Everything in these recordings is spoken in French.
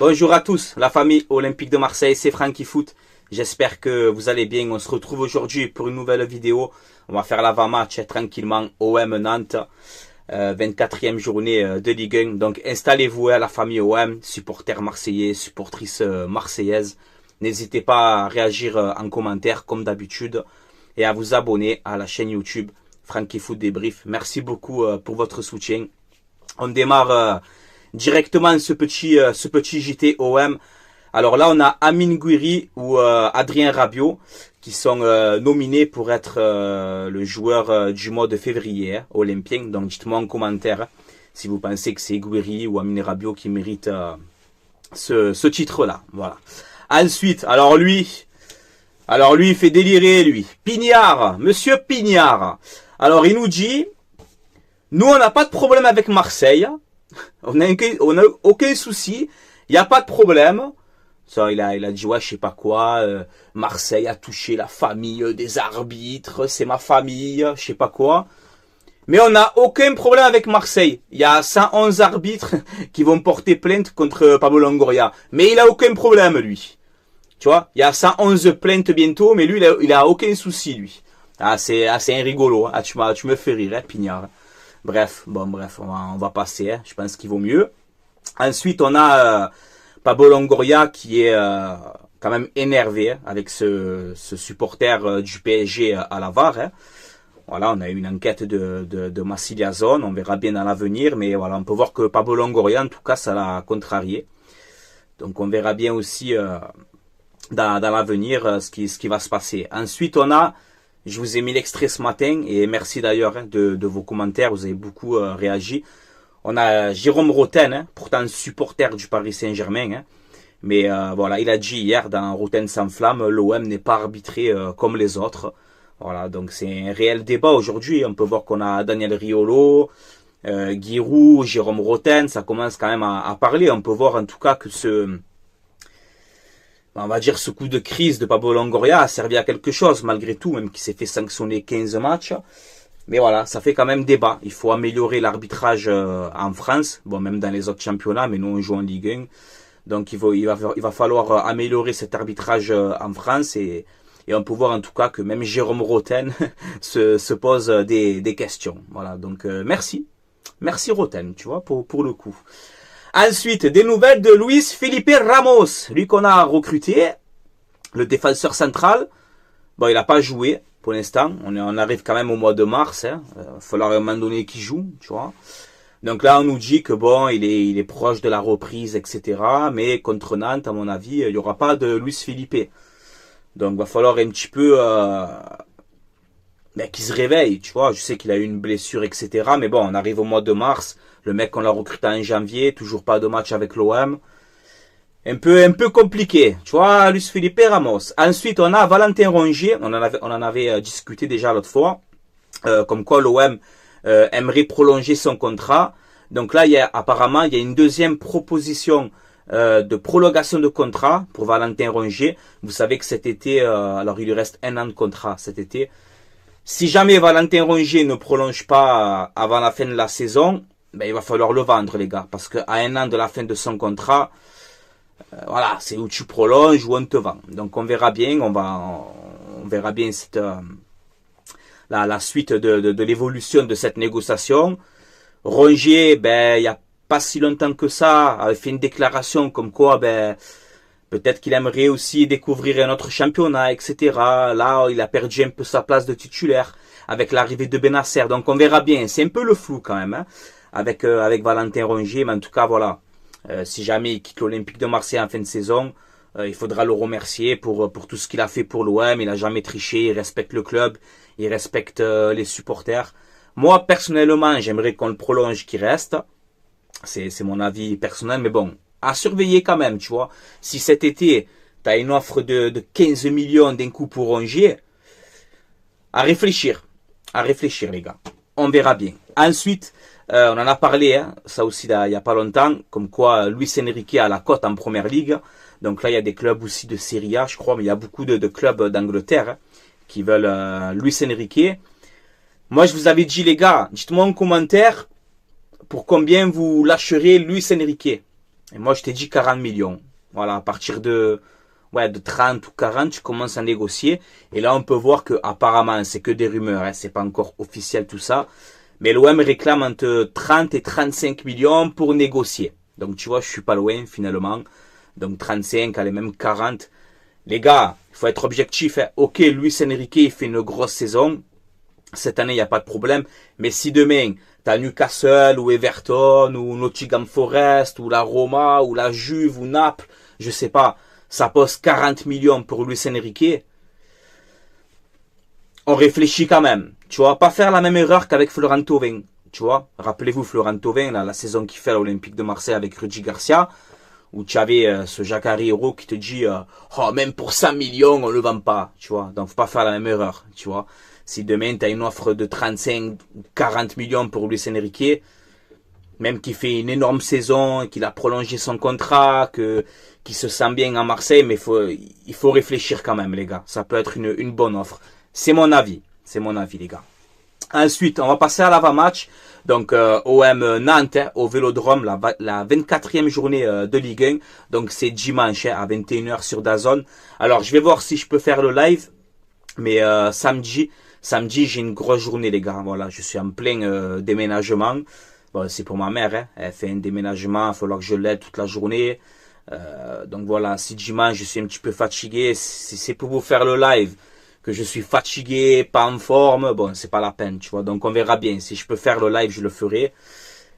Bonjour à tous, la famille Olympique de Marseille, c'est Francky Foot. J'espère que vous allez bien. On se retrouve aujourd'hui pour une nouvelle vidéo. On va faire l'avant-match tranquillement. OM Nantes, 24e journée de Ligue 1. Donc installez-vous à la famille OM, supporters marseillais, supportrices marseillaises. N'hésitez pas à réagir en commentaire comme d'habitude et à vous abonner à la chaîne YouTube Francky Foot Débrief. Merci beaucoup pour votre soutien. On démarre directement ce petit JT OM. Alors là, on a Amine Gouiri ou Adrien Rabiot qui sont nominés pour être le joueur du mois de février olympien. Donc dites-moi en commentaire si vous pensez que c'est Gouiri ou Amine Rabiot qui mérite ce titre-là. Voilà. Ensuite, alors lui, il fait délirer, lui. Pignard, monsieur Pignard. Alors il nous dit, nous on n'a pas de problème avec Marseille. On a aucun souci. Il n'y a pas de problème. Ça, il a dit, ouais, je sais pas quoi. Marseille a touché la famille des arbitres. C'est ma famille. Je sais pas quoi. Mais on n'a aucun problème avec Marseille. Il y a 111 arbitres qui vont porter plainte contre Pablo Longoria. Mais il a aucun problème, lui. Tu vois, il y a 111 plaintes bientôt, mais lui, il a aucun souci, lui. Ah, c'est un rigolo. Ah, tu me fais rire, hein, Pignard. Bref, on va passer. Hein. Je pense qu'il vaut mieux. Ensuite, on a Pablo Longoria qui est quand même énervé hein, avec ce supporter du PSG à la VAR. Hein. Voilà, on a eu une enquête de Massilia Zone. On verra bien dans l'avenir, mais voilà, on peut voir que Pablo Longoria, en tout cas, ça l'a contrarié. Donc, on verra bien aussi dans l'avenir ce qui va se passer. Ensuite, on a, je vous ai mis l'extrait ce matin et merci d'ailleurs hein, de vos commentaires, vous avez beaucoup réagi. On a Jérôme Roten, hein, pourtant supporter du Paris Saint-Germain, hein, mais voilà, il a dit hier dans Roten sans flamme, l'OM n'est pas arbitré comme les autres. Voilà, donc c'est un réel débat aujourd'hui. On peut voir qu'on a Daniel Riolo, Giroud, Jérôme Roten, ça commence quand même à parler. On peut voir en tout cas que on va dire ce coup de crise de Pablo Longoria a servi à quelque chose, malgré tout, même qu'il s'est fait sanctionner 15 matchs. Mais voilà, ça fait quand même débat. Il faut améliorer l'arbitrage en France, bon même dans les autres championnats, mais nous on joue en Ligue 1. Donc il va falloir améliorer cet arbitrage en France et on peut voir en tout cas que même Jérôme Roten se pose des questions. Voilà, donc merci Roten, tu vois, pour le coup. Ensuite, des nouvelles de Luis Felipe Ramos, lui qu'on a recruté, le défenseur central. Bon, il n'a pas joué pour l'instant. On arrive quand même au mois de mars. Hein. Il va falloir à un moment donné qu'il joue, tu vois. Donc là, on nous dit que bon, il est proche de la reprise, etc. Mais contre Nantes, à mon avis, il n'y aura pas de Luis Felipe. Donc, il va falloir un petit peu qu'il se réveille, tu vois. Je sais qu'il a eu une blessure, etc. Mais bon, on arrive au mois de mars. Le mec, on l'a recruté en janvier, toujours pas de match avec l'OM. Un peu compliqué, tu vois, Luis Felipe Ramos. Ensuite, on a Valentin Rongier, on en avait discuté déjà l'autre fois, comme quoi l'OM aimerait prolonger son contrat. Donc là, apparemment, il y a une deuxième proposition de prolongation de contrat pour Valentin Rongier. Vous savez que cet été, alors il lui reste 1 an de contrat cet été. Si jamais Valentin Rongier ne prolonge pas avant la fin de la saison, ben, il va falloir le vendre, les gars. Parce qu'à 1 an de la fin de son contrat, voilà, c'est où tu prolonges ou on te vend. Donc, on verra bien. On verra bien la suite de l'évolution de cette négociation. Rongier, ben, il n'y a pas si longtemps que ça, avait fait une déclaration comme quoi, ben, peut-être qu'il aimerait aussi découvrir un autre championnat, etc. Là, il a perdu un peu sa place de titulaire avec l'arrivée de Benasser. Donc, on verra bien. C'est un peu le flou quand même, hein. Avec Valentin Rongier, mais en tout cas voilà, si jamais il quitte l'Olympique de Marseille en fin de saison, il faudra le remercier pour tout ce qu'il a fait pour l'OM. Il n'a jamais triché, il respecte le club, il respecte les supporters. Moi personnellement, j'aimerais qu'on le prolonge, qu'il reste. C'est mon avis personnel, mais bon, à surveiller quand même, tu vois. Si cet été tu as une offre de 15 millions d'un coup pour Rongier, à réfléchir les gars. On verra bien. Ensuite, on en a parlé, hein, ça aussi il n'y a pas longtemps, comme quoi Luis Enrique a la cote en première ligue. Donc là, il y a des clubs aussi de Serie A, je crois, mais il y a beaucoup de clubs d'Angleterre hein, qui veulent Luis Enrique. Moi, je vous avais dit, les gars, dites-moi en commentaire pour combien vous lâcherez Luis Enrique. Et moi, je t'ai dit 40 millions. Voilà, à partir de 30 ou 40, tu commences à négocier. Et là, on peut voir que apparemment, c'est que des rumeurs, hein, c'est pas encore officiel tout ça. Mais l'OM réclame entre 30 et 35 millions pour négocier. Donc, tu vois, je suis pas loin, finalement. Donc, 35, allez, même 40. Les gars, il faut être objectif, hein. Ok, Luis Enrique, il fait une grosse saison. Cette année, il n'y a pas de problème. Mais si demain, t'as Newcastle ou Everton ou Nottingham Forest ou la Roma ou la Juve ou Naples, je sais pas, ça pose 40 millions pour Luis Enrique, on réfléchit quand même. Tu vois, pas faire la même erreur qu'avec Florent Thauvin. Tu vois, rappelez-vous Florent Thauvin, la saison qu'il fait à l'Olympique de Marseille avec Rudy Garcia, où tu avais ce Jacare Hero qui te dit oh, même pour 100 millions, on le vend pas. Tu vois, donc faut pas faire la même erreur. Tu vois. Si demain, tu as une offre de 35 ou 40 millions pour Luis Enrique, même qu'il fait une énorme saison, qu'il a prolongé son contrat, qu'il se sent bien à Marseille, mais il faut réfléchir quand même, les gars. Ça peut être une bonne offre. C'est mon avis. C'est mon avis, les gars. Ensuite, on va passer à l'avant-match. Donc, OM Nantes, hein, au Vélodrome, la 24e journée de Ligue 1. Donc, c'est dimanche hein, à 21h sur DAZN. Alors, je vais voir si je peux faire le live. Mais samedi, j'ai une grosse journée, les gars. Voilà, je suis en plein déménagement. Bon, c'est pour ma mère, hein. Elle fait un déménagement, il va falloir que je l'aide toute la journée. Donc voilà, si dimanche je suis un petit peu fatigué, si c'est pour vous faire le live, que je suis fatigué, pas en forme, bon, c'est pas la peine, tu vois. Donc on verra bien. Si je peux faire le live, je le ferai.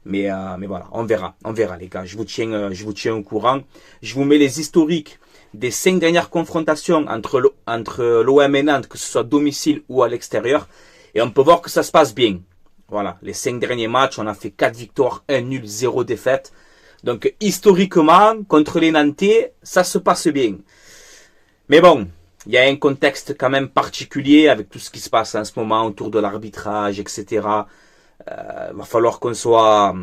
Mais voilà, on verra, les gars. Je vous tiens au courant. Je vous mets les historiques des 5 dernières confrontations entre l'OM et Nantes, que ce soit à domicile ou à l'extérieur. Et on peut voir que ça se passe bien. Voilà, les 5 derniers matchs, on a fait 4 victoires, 1 nul, 0 défaite. Donc, historiquement, contre les Nantais, ça se passe bien. Mais bon, il y a un contexte quand même particulier avec tout ce qui se passe en ce moment autour de l'arbitrage, etc. Va falloir qu'on soit...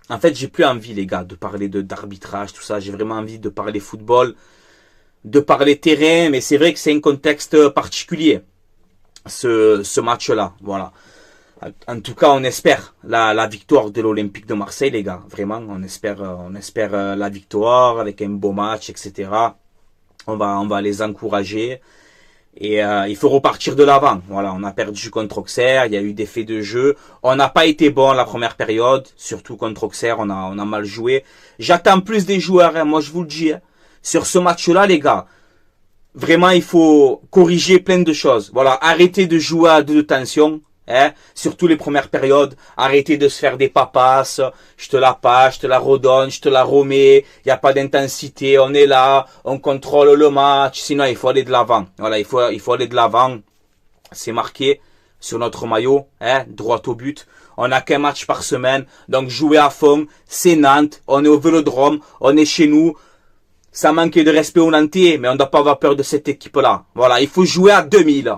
En fait, j'ai plus envie, les gars, de parler d'arbitrage, tout ça. J'ai vraiment envie de parler football, de parler terrain, mais c'est vrai que c'est un contexte particulier, ce match-là. Voilà. En tout cas, on espère la victoire de l'Olympique de Marseille, les gars. Vraiment, on espère la victoire avec un beau match, etc. On va les encourager. Et il faut repartir de l'avant. Voilà, on a perdu contre Auxerre, il y a eu des faits de jeu. On n'a pas été bon la première période, surtout contre Auxerre, on a mal joué. J'attends plus des joueurs, hein, moi je vous le dis. Hein. Sur ce match-là, les gars, vraiment il faut corriger plein de choses. Voilà, arrêtez de jouer à deux de tension. Hein, surtout les premières périodes, arrêtez de se faire des papasses, je te la passe, je te la redonne, je te la remets, il n'y a pas d'intensité, on est là, on contrôle le match, sinon il faut aller de l'avant. Voilà, il faut aller de l'avant, c'est marqué sur notre maillot, hein, droit au but. On n'a qu'un match par semaine, donc jouer à fond, c'est Nantes, on est au Vélodrome, on est chez nous. Ça manque de respect aux Nantais, mais on ne doit pas avoir peur de cette équipe-là. Voilà, il faut jouer à 2000,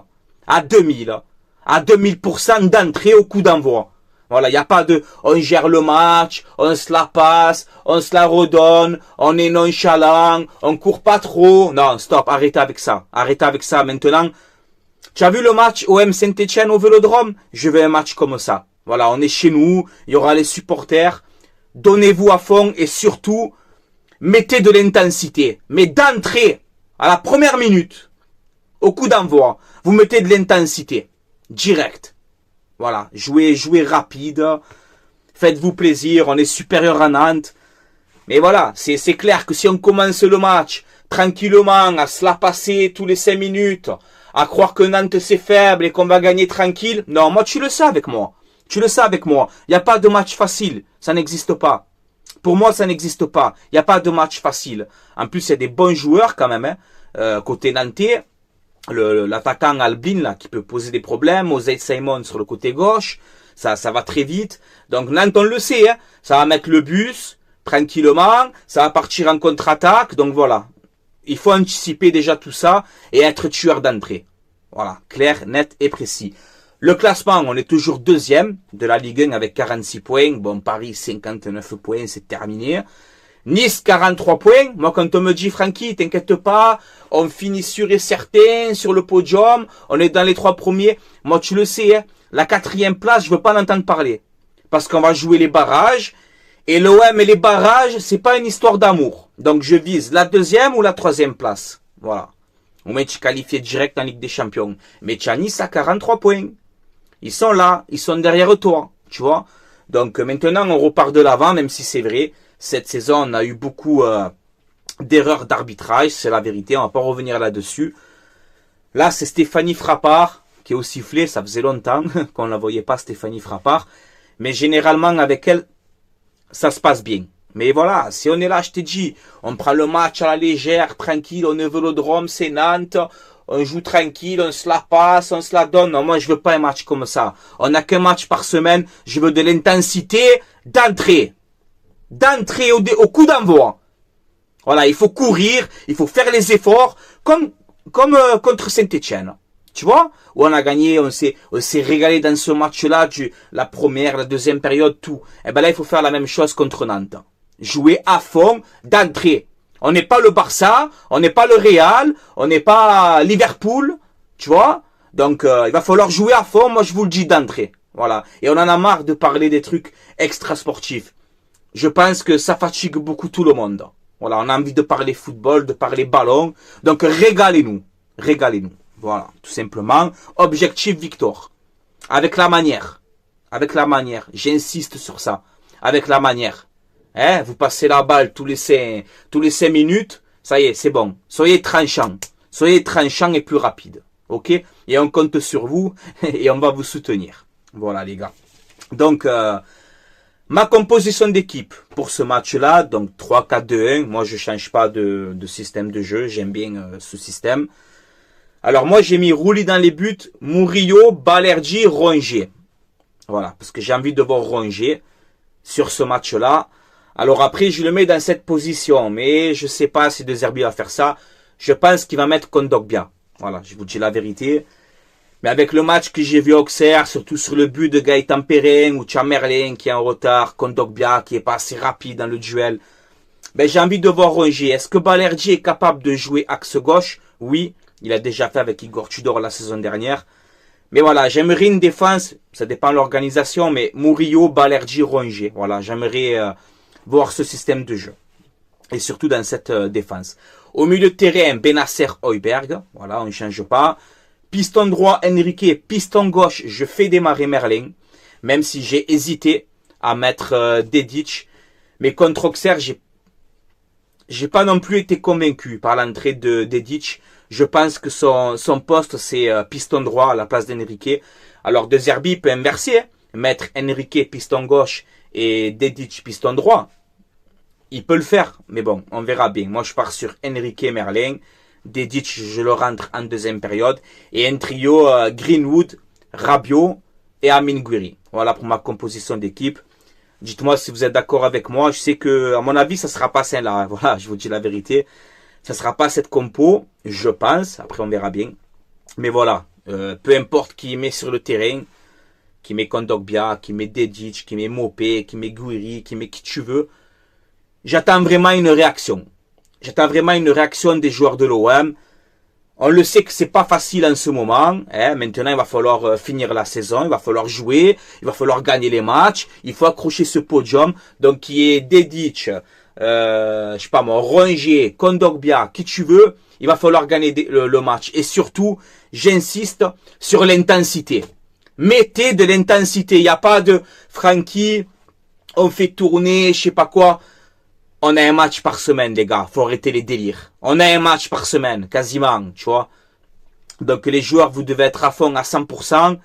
à 2000% d'entrée au coup d'envoi. Voilà, il n'y a pas de on gère le match, on se la passe, on se la redonne, on est nonchalant, on court pas trop. Non, stop, arrêtez avec ça. Arrêtez avec ça maintenant. Tu as vu le match OM Saint-Etienne au Vélodrome? Je veux un match comme ça. Voilà, on est chez nous, il y aura les supporters. Donnez-vous à fond et surtout, mettez de l'intensité. Mais d'entrée, à la première minute, au coup d'envoi, vous mettez de l'intensité. Direct. Voilà. Jouez rapide. Faites-vous plaisir. On est supérieur à Nantes. Mais voilà. C'est clair que si on commence le match tranquillement, à se la passer tous les 5 minutes, à croire que Nantes c'est faible et qu'on va gagner tranquille. Non, moi tu le sais avec moi. Tu le sais avec moi. Il n'y a pas de match facile. Ça n'existe pas. Pour moi, ça n'existe pas. Il n'y a pas de match facile. En plus, il y a des bons joueurs quand même. Hein, côté nantais. L'attaquant Albin là qui peut poser des problèmes, Oseid Simon sur le côté gauche, ça va très vite. Donc Nantes on le sait, hein, ça va mettre le bus tranquillement, ça va partir en contre-attaque. Donc voilà, il faut anticiper déjà tout ça et être tueur d'entrée. Voilà, clair, net et précis. Le classement, on est toujours deuxième de la Ligue 1 avec 46 points. Bon, Paris 59 points, c'est terminé. Nice 43 points. Moi quand on me dit Francky, t'inquiète pas, on finit sûr et certain sur le podium, on est dans les 3 premiers. Moi tu le sais, hein, la 4e place, je veux pas l'entendre parler. Parce qu'on va jouer les barrages Et l'OM et les barrages, c'est pas une histoire d'amour. Donc je vise la 2e ou la 3e place. Voilà. Ou même tu qualifié direct en Ligue des Champions. Mais tu as Nice à 43 points. Ils sont là, ils sont derrière toi, tu vois. Donc maintenant on repart de l'avant, même si c'est vrai. Cette saison on a eu beaucoup d'erreurs d'arbitrage, c'est la vérité, on va pas revenir là-dessus. Là c'est Stéphanie Frappard qui est au sifflet, ça faisait longtemps qu'on ne la voyait pas Stéphanie Frappard. Mais généralement avec elle, ça se passe bien. Mais voilà, si on est là, je t'ai dit, on prend le match à la légère, tranquille, on est au Vélodrome, c'est Nantes, on joue tranquille, on se la passe, on se la donne. Non, moi je veux pas un match comme ça. On n'a qu'un match par semaine, je veux de l'intensité d'entrée. D'entrée au coup d'envoi. Voilà, il faut courir, il faut faire les efforts, comme contre Saint-Etienne. Tu vois, où on a gagné, on s'est régalé dans ce match-là, la première, la 2e période, tout. Et ben là, il faut faire la même chose contre Nantes. Jouer à fond, d'entrée. On n'est pas le Barça, on n'est pas le Real, on n'est pas Liverpool, tu vois. Donc, il va falloir jouer à fond, moi je vous le dis d'entrée. Voilà. Et on en a marre de parler des trucs extra-sportifs. Je pense que ça fatigue beaucoup tout le monde. Voilà, on a envie de parler football, de parler ballon. Donc, régalez-nous. Régalez-nous. Voilà, tout simplement. Objectif victoire. Avec la manière. Avec la manière. J'insiste sur ça. Avec la manière. Hein, vous passez la balle tous les 5 minutes. Ça y est, c'est bon. Soyez tranchant. Soyez tranchant et plus rapide. Ok? Et on compte sur vous et on va vous soutenir. Voilà, les gars. Donc, ma composition d'équipe pour ce match-là, donc 3-4-2-1. Moi, je change pas de système de jeu. J'aime bien ce système. Alors moi j'ai mis Rouli dans les buts, Murillo, Balerdi, Rongier. Voilà, parce que j'ai envie de voir Rongier sur ce match-là. Alors après je le mets dans cette position, mais je sais pas si De Zerbi va faire ça. Je pense qu'il va mettre Kondogbia. Voilà, je vous dis la vérité. Mais avec le match que j'ai vu à Auxerre, surtout sur le but de Gaëtan Perrin ou Merlin qui est en retard, Kondogbia qui est pas assez rapide dans le duel. Ben j'ai envie de voir Rongier. Est-ce que Balerdi est capable de jouer axe gauche? Oui. Il a déjà fait avec Igor Tudor la saison dernière. Mais voilà, j'aimerais une défense, ça dépend de l'organisation, mais Murillo, Balerdi, Rongier. Voilà, j'aimerais voir ce système de jeu. Et surtout dans cette défense. Au milieu de terrain, Benasser, Højbjerg. Voilà, on ne change pas. Piston droit, Enrique. Piston gauche, je fais démarrer Merlin. Même si j'ai hésité à mettre Dedic. Mais contre Auxerre, j'ai pas non plus été convaincu par l'entrée de Dedic. Je pense que son poste, c'est piston droit à la place d'Enrique. Alors, De Zerbi peut inverser, mettre Enrique piston gauche et Dedic piston droit. Il peut le faire, mais bon, on verra bien. Moi, je pars sur Enrique Merlin. Dedic, je le rentre en 2e période. Et un trio Greenwood, Rabiot et Amin Gouiri. Voilà pour ma composition d'équipe. Dites-moi si vous êtes d'accord avec moi. Je sais que, à mon avis, ça sera pas celle-là. Voilà, je vous dis la vérité. Ça sera pas cette compo, je pense. Après, on verra bien. Mais voilà, peu importe qui met sur le terrain, qui met Kondogbia, qui met Dedic, qui met Mopé, qui met Gouiri, qui met qui tu veux. J'attends vraiment une réaction. J'attends vraiment une réaction des joueurs de l'OM. On le sait que c'est pas facile en ce moment. Hein. Maintenant, il va falloir finir la saison, il va falloir jouer, il va falloir gagner les matchs. Il faut accrocher ce podium. Donc, qui est Dedic, je sais pas moi, Rongier, Kondogbia, qui tu veux, il va falloir gagner le match. Et surtout, j'insiste sur l'intensité. Mettez de l'intensité. Il n'y a pas de Francky, on fait tourner, je sais pas quoi. On a un match par semaine, les gars. Faut arrêter les délires. On a un match par semaine, quasiment, tu vois. Donc les joueurs, vous devez être à fond à 100%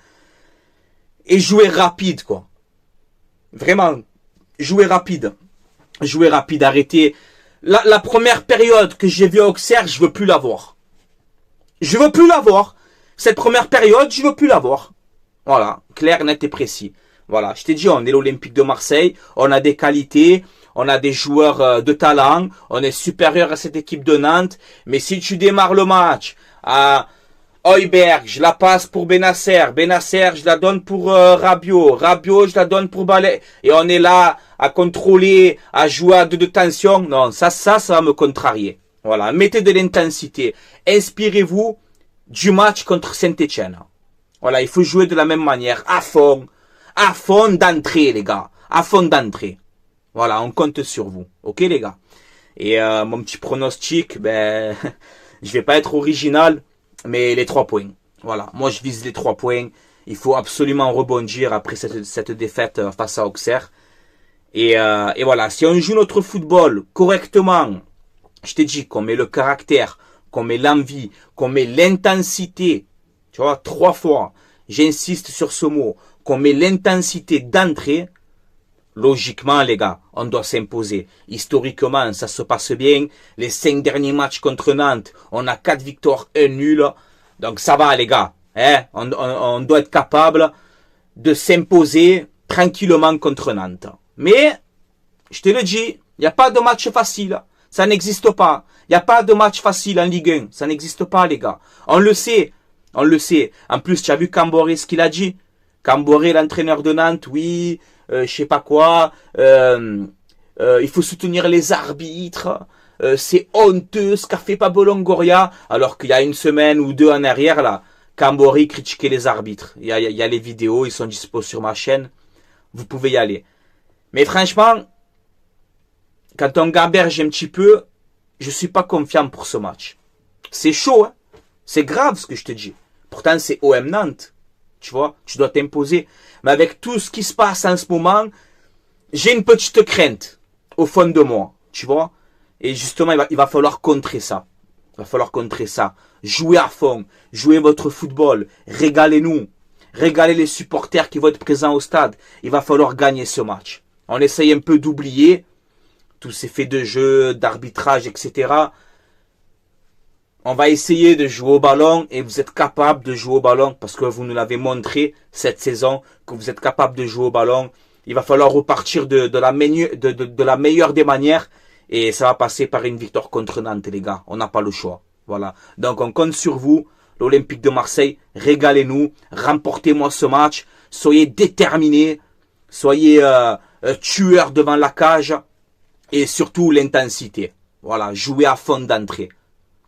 et jouer rapide, quoi. Vraiment, jouer rapide. Jouer rapide, arrêtez. La première période que j'ai vue à Auxerre, je veux plus la voir. Je veux plus la voir. Cette première période, je veux plus la voir. Voilà, clair, net et précis. Voilà, je t'ai dit, on est l'Olympique de Marseille, on a des qualités, on a des joueurs de talent, on est supérieur à cette équipe de Nantes. Mais si tu démarres le match à Højbjerg, je la passe pour Benasser, Benasser, je la donne pour Rabiot, Rabiot, je la donne pour Ballet, et on est là à contrôler, à jouer à de tension. Non, ça va me contrarier. Voilà, mettez de l'intensité. Inspirez-vous du match contre Saint-Etienne. Voilà, il faut jouer de la même manière, à fond d'entrée, les gars, à fond d'entrée. Voilà, on compte sur vous. Ok les gars. Et mon petit pronostic, ben, je vais pas être original, mais les 3 points. Voilà, moi je vise les 3 points. Il faut absolument rebondir après cette défaite face à Auxerre. Et voilà, si on joue notre football correctement, je t'ai dit qu'on met le caractère, qu'on met l'envie, qu'on met l'intensité, tu vois, 3 fois, j'insiste sur ce mot, qu'on met l'intensité d'entrée, logiquement, les gars, on doit s'imposer. Historiquement, ça se passe bien. Les 5 derniers matchs contre Nantes, on a 4 victoires, 1 nul. Donc ça va, les gars. Hein? On doit être capable de s'imposer tranquillement contre Nantes. Mais, je te le dis, il n'y a pas de match facile. Ça n'existe pas. Il n'y a pas de match facile en Ligue 1. Ça n'existe pas, les gars. On le sait. On le sait. En plus, tu as vu Camboré, ce qu'il a dit. Camboré, l'entraîneur de Nantes, oui, je sais pas quoi. Il faut soutenir les arbitres. C'est honteux ce qu'a fait Pablo Longoria. Alors qu'il y a 1 semaine ou 2 en arrière, là, Camboré critiquait les arbitres. Il y a les vidéos, ils sont dispo sur ma chaîne. Vous pouvez y aller. Mais franchement, quand on gamberge un petit peu, je suis pas confiant pour ce match. C'est chaud, hein. C'est grave ce que je te dis. Pourtant, c'est OM Nantes. Tu vois, tu dois t'imposer. Mais avec tout ce qui se passe en ce moment, j'ai une petite crainte au fond de moi. Tu vois. Et justement, il va falloir contrer ça. Il va falloir contrer ça. Jouez à fond. Jouez votre football. Régalez-nous. Régalez les supporters qui vont être présents au stade. Il va falloir gagner ce match. On essaye un peu d'oublier tous ces faits de jeu, d'arbitrage, etc. On va essayer de jouer au ballon et vous êtes capable de jouer au ballon parce que vous nous l'avez montré cette saison que vous êtes capable de jouer au ballon. Il va falloir repartir de la meilleure des manières et ça va passer par une victoire contre Nantes, les gars. On n'a pas le choix. Voilà. Donc on compte sur vous, l'Olympique de Marseille. Régalez-nous, remportez-moi ce match. Soyez déterminés, soyez tueurs devant la cage et surtout l'intensité. Voilà, jouez à fond d'entrée.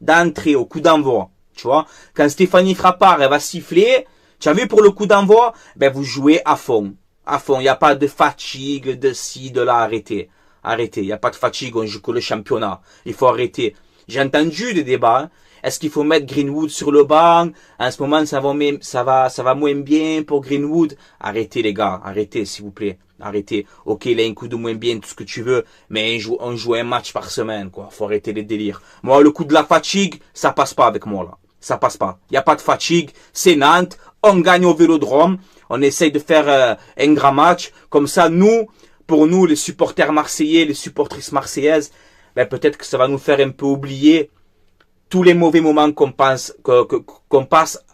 D'entrée au coup d'envoi, tu vois. Quand Stéphanie Frappard, elle va siffler, tu as vu pour le coup d'envoi, ben vous jouez à fond. À fond, il n'y a pas de fatigue, de ci, de là, arrêtez. Arrêtez, il n'y a pas de fatigue, on joue que le championnat. Il faut arrêter. J'ai entendu des débats, hein. Est-ce qu'il faut mettre Greenwood sur le banc? En ce moment, ça va moins bien pour Greenwood. Arrêtez les gars, arrêtez s'il vous plaît. Arrêtez. Ok, il a un coup de moins bien, tout ce que tu veux, mais on joue un match par semaine, quoi. Faut arrêter les délires. Moi, le coup de la fatigue, ça passe pas avec moi, là. Ça passe pas. Il n'y a pas de fatigue. C'est Nantes. On gagne au Vélodrome. On essaye de faire un grand match. Comme ça, pour nous, les supporters marseillais, les supportrices marseillaises, ben, peut-être que ça va nous faire un peu oublier tous les mauvais moments qu'on passe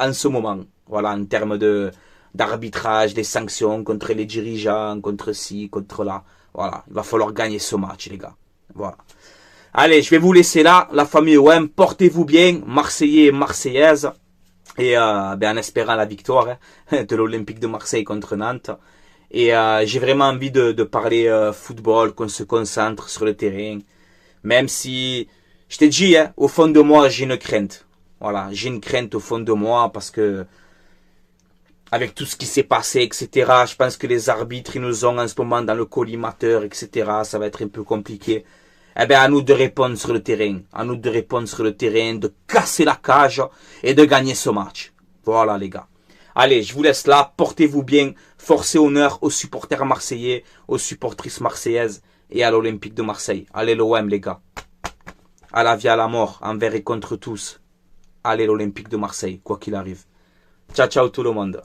en ce moment. Voilà, en termes d'arbitrage, des sanctions contre les dirigeants, contre ci, contre là. Voilà, il va falloir gagner ce match, les gars. Voilà. Allez, je vais vous laisser là, la famille OM. Portez-vous bien, Marseillais et Marseillaises. Et en espérant la victoire de l'Olympique de Marseille contre Nantes. Et j'ai vraiment envie de parler football, qu'on se concentre sur le terrain. Même si, je t'ai dit, au fond de moi, j'ai une crainte. Voilà, j'ai une crainte au fond de moi parce que avec tout ce qui s'est passé, etc., je pense que les arbitres, ils nous ont en ce moment dans le collimateur, etc., ça va être un peu compliqué. Eh bien, à nous de répondre sur le terrain. À nous de répondre sur le terrain, de casser la cage et de gagner ce match. Voilà, les gars. Allez, je vous laisse là. Portez-vous bien. Force et honneur aux supporters marseillais, aux supportrices marseillaises et à l'Olympique de Marseille. Allez, l'OM, les gars. À la vie, à la mort, envers et contre tous. Allez, l'Olympique de Marseille, quoi qu'il arrive. Ciao, ciao tout le monde.